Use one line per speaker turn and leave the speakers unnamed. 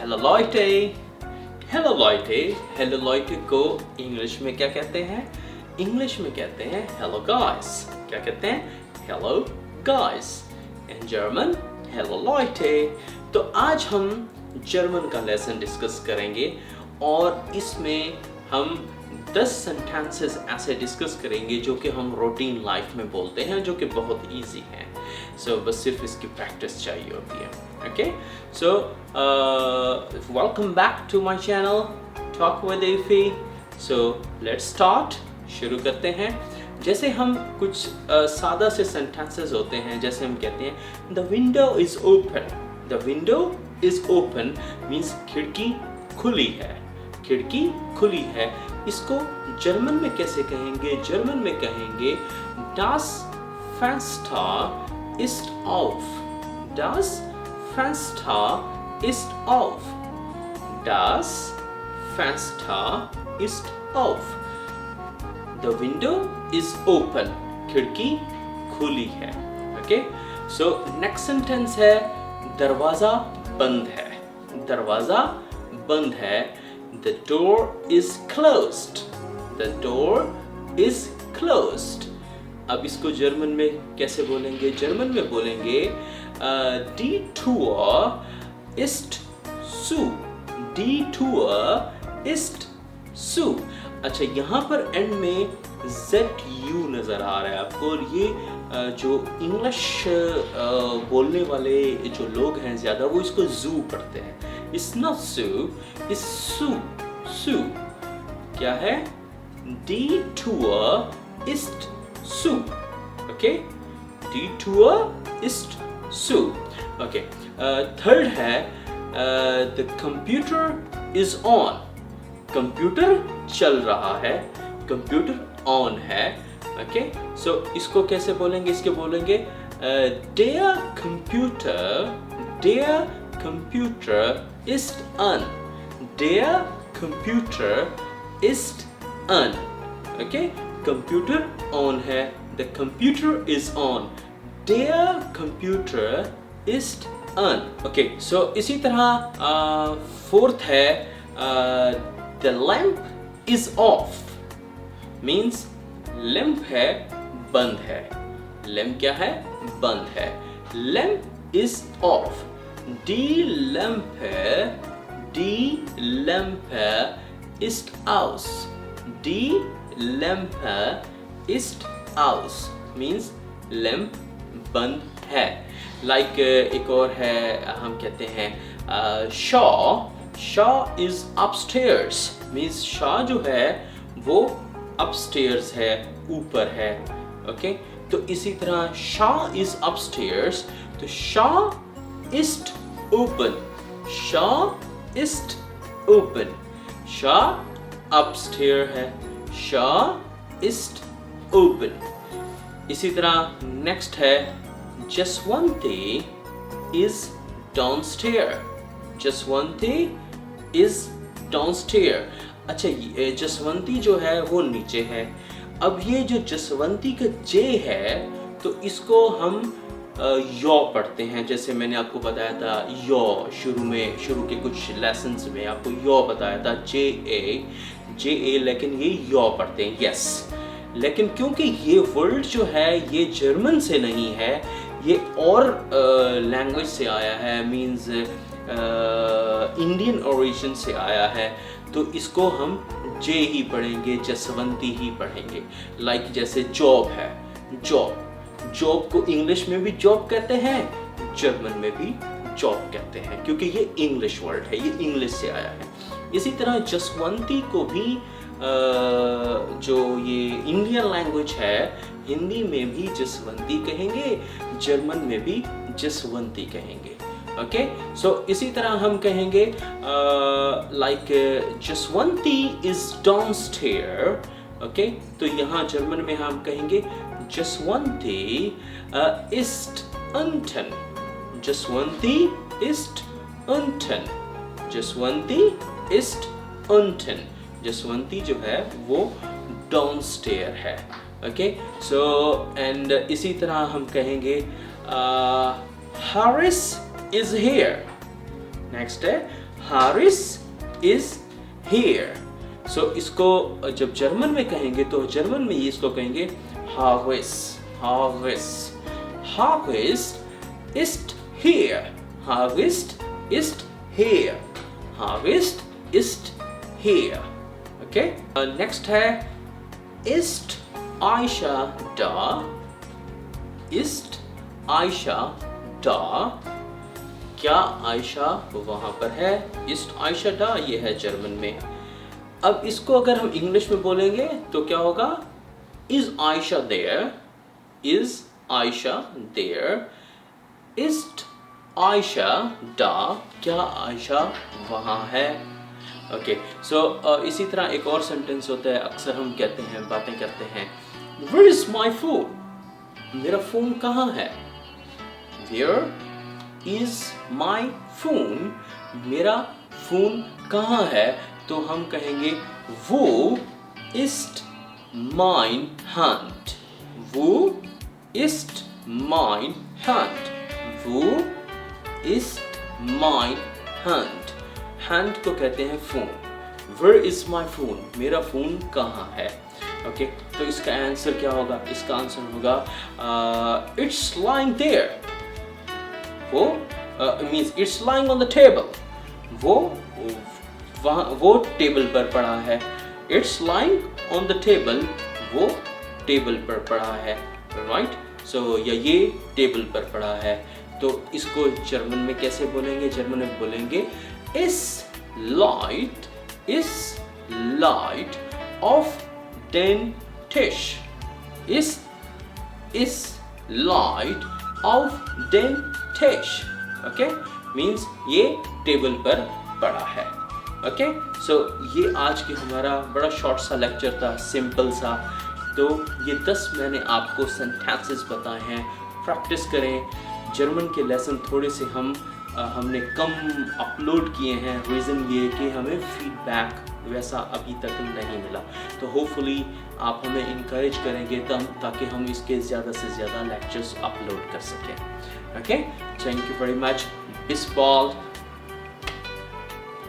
Hello लॉयटे, hello लॉयटे, hello लॉयटे को English में क्या कहते हैं? इंग्लिश में कहते हैं हेलो गाइस। क्या कहते हैं? Hello guys. In German hello लॉयटे। तो आज हम जर्मन का लेसन डिस्कस करेंगे और इसमें हम 10 सेंटेंसेस ऐसे डिस्कस करेंगे जो कि हम रूटीन लाइफ में बोलते हैं, जो कि बहुत इजी हैं। सो बस सिर्फ इसकी प्रैक्टिस चाहिए होती है। Okay, so welcome back to my channel talk with Iffy. So let's start, शुरू करते हैं। जैसे हम कुछ सादा से सेंटेंसेस होते हैं, जैसे हम कहते हैं the window is open. The window is open means खिड़की खुली है, खिड़की खुली है। इसको जर्मन में कैसे कहेंगे? जर्मन में कहेंगे Das Fenster ist auf। Das Fenster ist auf। Das Fenster ist auf। The window is open। खिड़की खुली है। ओके, सो नेक्स्ट सेंटेंस है दरवाजा बंद है। दरवाजा बंद है। The door is closed। The door is closed। अब इसको जर्मन में कैसे बोलेंगे? जर्मन में बोलेंगे Die Tür ist zu। Die Tür ist zu। अच्छा, यहाँ पर एंड में ZU नज़र आ रहा है आपको, और ये जो इंग्लिश बोलने वाले जो लोग हैं ज़्यादा, वो इसको जू पढ़ते हैं। It's not so, it's su, su। क्या है? Die Tür ist zu। Okay? Die Tür ist zu। Okay। Third है the computer is on। Computer चल रहा है, कंप्यूटर ऑन है। ओके, सो इसको कैसे बोलेंगे? इसके बोलेंगे der Computer ist an। Der Computer ist an। Okay, computer on है, the computer is on। Der Computer ist an। ओके, सो इसी तरह फोर्थ है the lamp is off। Means lamp है, बंद है। लैंप क्या है? बंद है। Lamp is off. Die Lampe ist aus। Die Lampe ist aus means lamp बंद है। लाइक एक और है, हम कहते हैं Shah is upstairs। Means Shah जो है वो upstairs है, ऊपर है। ओके, तो इसी तरह Shah is upstairs, तो Shah ist open। Shah ist open। Shah upstairs है, Shah ist open। इसी तरह नेक्स्ट है Jaswanti is downstairs। Jaswanti is downstairs। अच्छा, ये जसवंती जो है वो नीचे है। अब ये जो जसवंती का जे है, तो इसको हम यो पढ़ते हैं। जैसे मैंने आपको बताया था यो, शुरू के कुछ लेसन्स में आपको यो बताया था, जे ए, लेकिन ये यो पढ़ते हैं। यस, लेकिन क्योंकि ये वर्ड जो है ये जर्मन से नहीं है, ये और लैंग्वेज से आया है, मीन्स इंडियन ओरिजिन से आया है, तो इसको हम जे ही पढ़ेंगे, जसवंती ही पढ़ेंगे। लाइक जैसे जॉब है, जॉब को इंग्लिश में भी जॉब कहते हैं, जर्मन में भी जॉब कहते हैं, क्योंकि ये इंग्लिश वर्ड है, ये इंग्लिश से आया है। इसी तरह जसवंती को भी जो ये इंडियन लैंग्वेज है, हिंदी में भी जसवंती कहेंगे, जर्मन में भी जसवंती कहेंगे। ओके, सो इसी तरह हम कहेंगे like Jaswanti is downstair. Okay, तो यहाँ जर्मन में हम कहेंगे Jaswanti ist unten। Jaswanti ist unten। Jaswanti ist unten। Jaswanti जो है वो डाउनस्टेयर है। ओके, सो एंड इसी तरह हम कहेंगे Harris is here। नेक्स्ट है हारिस इज हियर। सो इसको जब जर्मन में कहेंगे तो जर्मन में इसको कहेंगे Haris, Haris, Haris ist here, Haris ist here, Haris ist here. Okay. Next है ist Aisha da, ist Aisha da, क्या आयशा वहां पर है? ist Aisha da ये है जर्मन में। अब इसको अगर हम इंग्लिश में बोलेंगे तो क्या होगा? is Aisha there, is Aisha there, ist Aisha da, क्या आयशा वहाँ है? ओके, सो इसी तरह एक और सेंटेंस होता है, अक्सर हम कहते हैं, बातें करते हैं, Where is my phone? मेरा फ़ोन कहाँ है? Where is my phone? मेरा फ़ोन कहाँ है? तो हम कहेंगे Wo ist mein Hand? Wo ist mein Hand? Wo ist mein Hand? Hand को कहते हैं phone. Where is my phone? मेरा फोन कहाँ है? ओके, तो इसका आंसर क्या होगा? इसका आंसर होगा It's lying there. वो means it's lying on the table. वो टेबल पर पड़ा है। It's lying on the table. वो टेबल पर पड़ा है, right? सो या ये टेबल पर पड़ा है। तो इसको जर्मन में कैसे बोलेंगे? जर्मन में बोलेंगे ist light auf den Tisch. Ist light auf den Tisch. Okay? Means ये टेबल पर पड़ा है। ओके, सो ये आज की हमारा बड़ा शॉर्ट सा लेक्चर था, सिंपल सा। तो ये 10 मैंने आपको सेंटेंसेस बताए हैं, प्रैक्टिस करें। जर्मन के लेसन थोड़े से हमने कम अपलोड किए हैं, रीज़न ये कि हमें फीडबैक वैसा अभी तक नहीं मिला। तो होपफुली आप हमें इनकरेज करेंगे ताकि हम इसके ज़्यादा से ज़्यादा लेक्चर्स अपलोड कर सकें। Okay, thank you very much. बिस बॉल्ड।